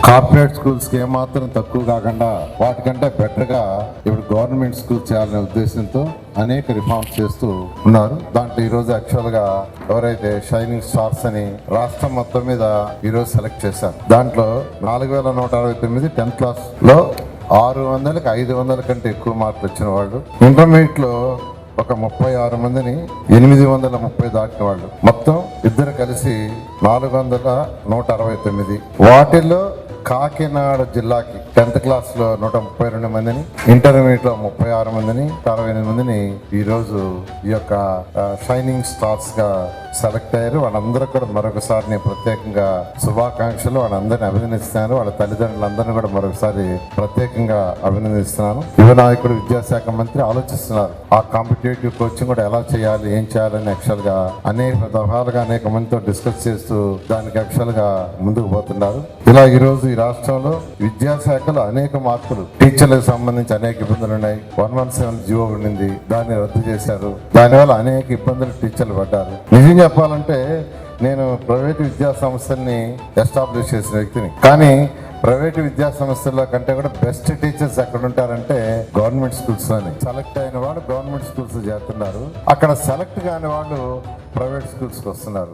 Corporate schools కి ఏమాత్రం తక్కువ కాకుండా వాటికంటే బెటర్ గా ఇప్పుడు గవర్నమెంట్ స్కూల్ చేయాలనే ఉద్దేశంతో అనేక రిఫార్మ్స్ చేస్తూ ఉన్నారు. దాంట్లో ఈ రోజు యాక్చువల్ గా ఎవరైతే షైనింగ్ స్టార్స్ అని రాష్ట్రం మొత్తం మీద ఈ రోజు సెలెక్ట్ చేశారు. దాంట్లో 4169 10th క్లాస్ లో 600కి 500 కంటే ఎక్కువ మార్కులు వచ్చిన వాళ్ళు, ఇంటర్మీడియట్ లో ఒక 36 మందిని 830 దాటిన వాళ్ళు, మొత్తం ఇద్దరు కలిసి 469. వాటిల్లో కాకినాడ జిల్లాకి 10th క్లాస్ లో 132 మందిని, ఇంటర్మీడియట్ లో 36 మందిని, 68 మందిని ఈ రోజు ఈ యొక్క షైనింగ్ స్టార్స్ గా సెలెక్ట్ అయ్యారు. వాళ్ళందరూ కూడా మరొకసారి నేను ప్రత్యేకంగా శుభాకాంక్షలు, వాళ్ళందరినీ అభినందిస్తున్నాను. వాళ్ళ తల్లిదండ్రులందరినీ కూడా మరొకసారి ప్రత్యేకంగా అభినందిస్తున్నాను. యువ నాయకుడు విద్యాశాఖ మంత్రి ఆలోచిస్తున్నారు ఆ కాంపిటేటివ్ కోచింగ్ కూడా ఎలా చేయాలి, ఏం చేయాలని యాక్చువల్ గా అనేక దఫాలుగా అనేక మందితో డిస్కస్ చేస్తూ దానికి యాక్చువల్ గా ముందుకు పోతున్నారు. ఇలా ఈ రోజు ఈ రాష్ట్రంలో విద్యాశాఖలో అనేక మార్పులు, టీచర్లకు సంబంధించి అనేక ఇబ్బందులు ఉన్నాయి. 117 జీవో ఉండింది, దాన్ని రద్దు చేశారు. దానివల్ల అనేక ఇబ్బందులు టీచర్లు పడ్డారు. నిజం చెప్పాలంటే నేను ప్రైవేటు విద్యా సంస్థల్ని ఎస్టాబ్లిష్ చేసిన వ్యక్తిని, కానీ ప్రైవేటు విద్యా సంస్థల్లో కంటే కూడా బెస్ట్ టీచర్స్ ఎక్కడ ఉంటారంటే గవర్నమెంట్ స్కూల్స్ లోని. సెలెక్ట్ అయిన వాళ్ళు గవర్నమెంట్ స్కూల్స్ చేస్తున్నారు, అక్కడ సెలెక్ట్ కాని వాళ్ళు ప్రైవేట్ స్కూల్స్కి వస్తున్నారు.